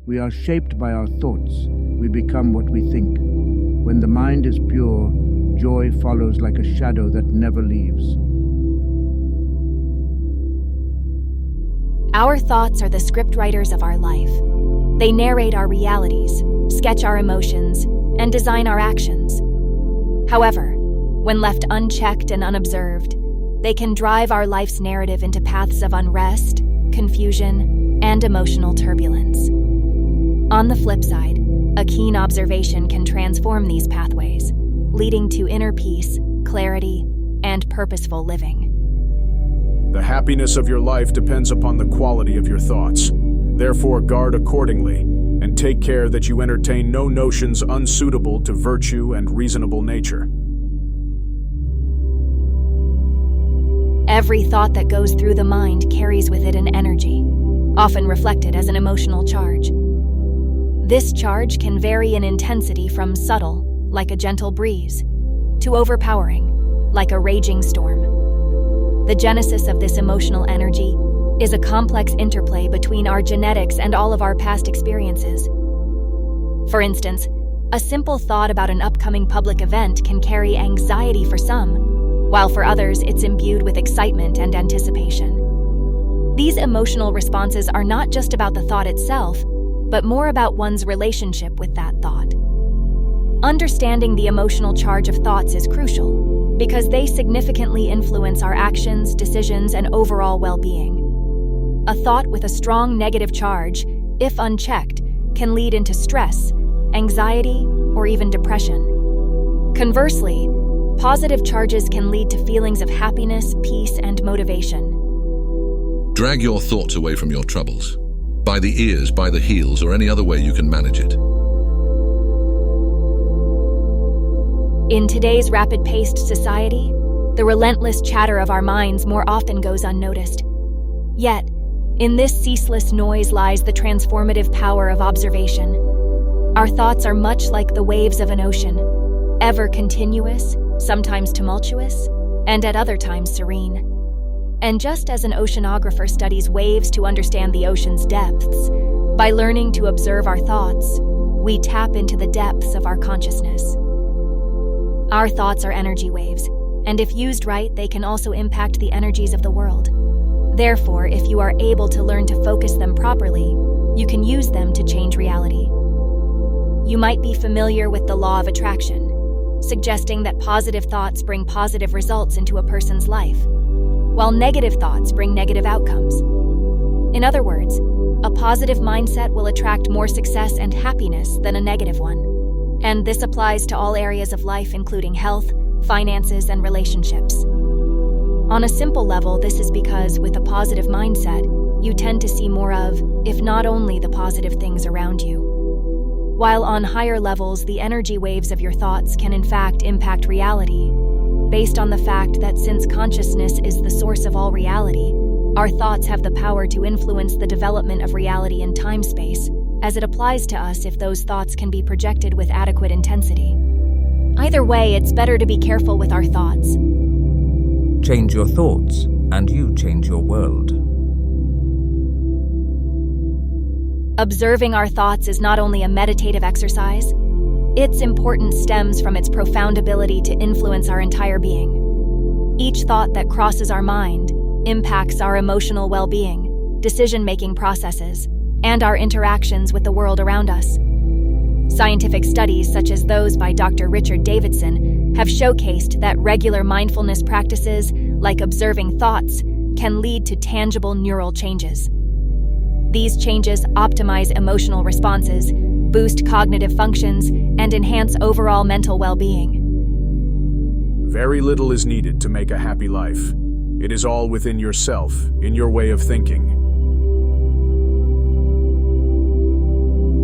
We are shaped by our thoughts. We become what we think. When the mind is pure, joy follows like a shadow that never leaves. Our thoughts are the scriptwriters of our life. They narrate our realities, sketch our emotions, and design our actions. However, when left unchecked and unobserved, they can drive our life's narrative into paths of unrest, confusion, and emotional turbulence. On the flip side, a keen observation can transform these pathways, leading to inner peace, clarity, and purposeful living. The happiness of your life depends upon the quality of your thoughts. Therefore, guard accordingly, and take care that you entertain no notions unsuitable to virtue and reasonable nature. Every thought that goes through the mind carries with it an energy, often reflected as an emotional charge. This charge can vary in intensity from subtle, like a gentle breeze, to overpowering, like a raging storm. The genesis of this emotional energy is a complex interplay between our genetics and all of our past experiences. For instance, a simple thought about an upcoming public event can carry anxiety for some, while for others it's imbued with excitement and anticipation. These emotional responses are not just about the thought itself, but more about one's relationship with that thought. Understanding the emotional charge of thoughts is crucial, because they significantly influence our actions, decisions, and overall well-being. A thought with a strong negative charge, if unchecked, can lead into stress, anxiety, or even depression. Conversely, positive charges can lead to feelings of happiness, peace, and motivation. Drag your thoughts away from your troubles. By the ears, by the heels, or any other way you can manage it. In today's rapid-paced society, the relentless chatter of our minds more often goes unnoticed. Yet, in this ceaseless noise lies the transformative power of observation. Our thoughts are much like the waves of an ocean, ever continuous, sometimes tumultuous, and at other times serene. And just as an oceanographer studies waves to understand the ocean's depths, by learning to observe our thoughts, we tap into the depths of our consciousness. Our thoughts are energy waves, and if used right, they can also impact the energies of the world. Therefore, if you are able to learn to focus them properly, you can use them to change reality. You might be familiar with the law of attraction, suggesting that positive thoughts bring positive results into a person's life, while negative thoughts bring negative outcomes. In other words, a positive mindset will attract more success and happiness than a negative one. And this applies to all areas of life, including health, finances, and relationships. On a simple level, this is because with a positive mindset, you tend to see more of, if not only the positive things around you. While on higher levels, the energy waves of your thoughts can in fact impact reality, based on the fact that since consciousness is the source of all reality, our thoughts have the power to influence the development of reality in time-space, as it applies to us if those thoughts can be projected with adequate intensity. Either way, it's better to be careful with our thoughts. Change your thoughts, and you change your world. Observing our thoughts is not only a meditative exercise, its importance stems from its profound ability to influence our entire being. Each thought that crosses our mind impacts our emotional well-being, decision-making processes, and our interactions with the world around us. Scientific studies, such as those by Dr. Richard Davidson, have showcased that regular mindfulness practices, like observing thoughts, can lead to tangible neural changes. These changes optimize emotional responses, boost cognitive functions, and enhance overall mental well-being. Very little is needed to make a happy life. It is all within yourself, in your way of thinking.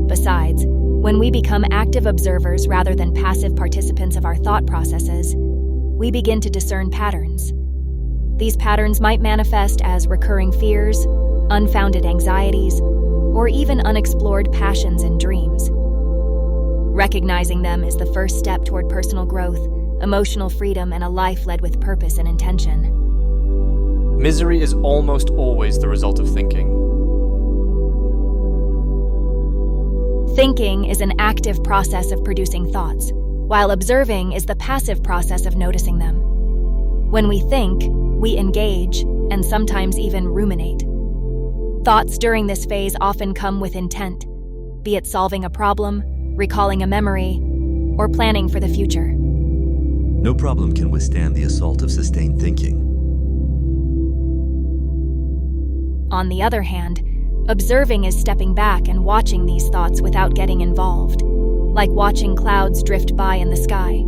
Besides, when we become active observers rather than passive participants of our thought processes, we begin to discern patterns. These patterns might manifest as recurring fears, unfounded anxieties, or even unexplored passions and dreams. Recognizing them is the first step toward personal growth, emotional freedom, and a life led with purpose and intention. Misery is almost always the result of thinking. Thinking is an active process of producing thoughts, while observing is the passive process of noticing them. When we think, we engage, and sometimes even ruminate. Thoughts during this phase often come with intent, be it solving a problem, recalling a memory, or planning for the future. No problem can withstand the assault of sustained thinking. On the other hand, observing is stepping back and watching these thoughts without getting involved, like watching clouds drift by in the sky.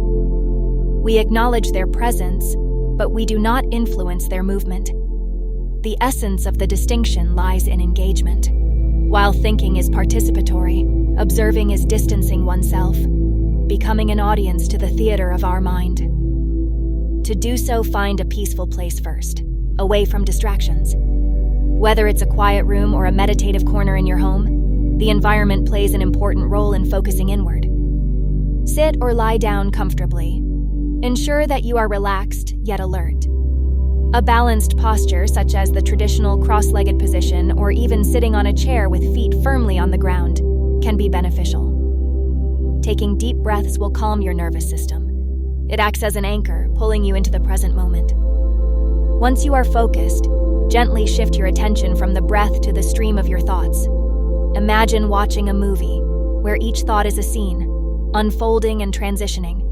We acknowledge their presence, but we do not influence their movement. The essence of the distinction lies in engagement. While thinking is participatory, observing is distancing oneself, becoming an audience to the theater of our mind. To do so, find a peaceful place first, away from distractions. Whether it's a quiet room or a meditative corner in your home, the environment plays an important role in focusing inward. Sit or lie down comfortably. Ensure that you are relaxed yet alert. A balanced posture, such as the traditional cross-legged position or even sitting on a chair with feet firmly on the ground, can be beneficial. Taking deep breaths will calm your nervous system. It acts as an anchor, pulling you into the present moment. Once you are focused, gently shift your attention from the breath to the stream of your thoughts. Imagine watching a movie, where each thought is a scene, unfolding and transitioning.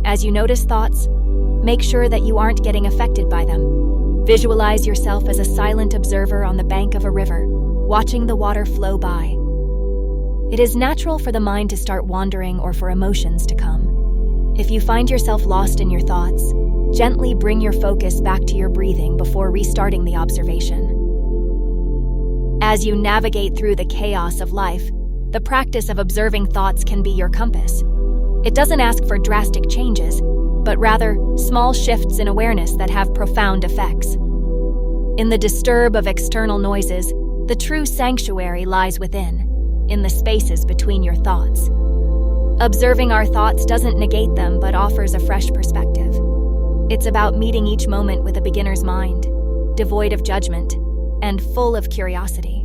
As you notice thoughts, make sure that you aren't getting affected by them. Visualize yourself as a silent observer on the bank of a river, watching the water flow by. It is natural for the mind to start wandering or for emotions to come. If you find yourself lost in your thoughts, gently bring your focus back to your breathing before restarting the observation. As you navigate through the chaos of life, the practice of observing thoughts can be your compass. It doesn't ask for drastic changes, but rather small shifts in awareness that have profound effects. In the disturb of external noises, the true sanctuary lies within, in the spaces between your thoughts. Observing our thoughts doesn't negate them, but offers a fresh perspective. It's about meeting each moment with a beginner's mind, devoid of judgment and full of curiosity.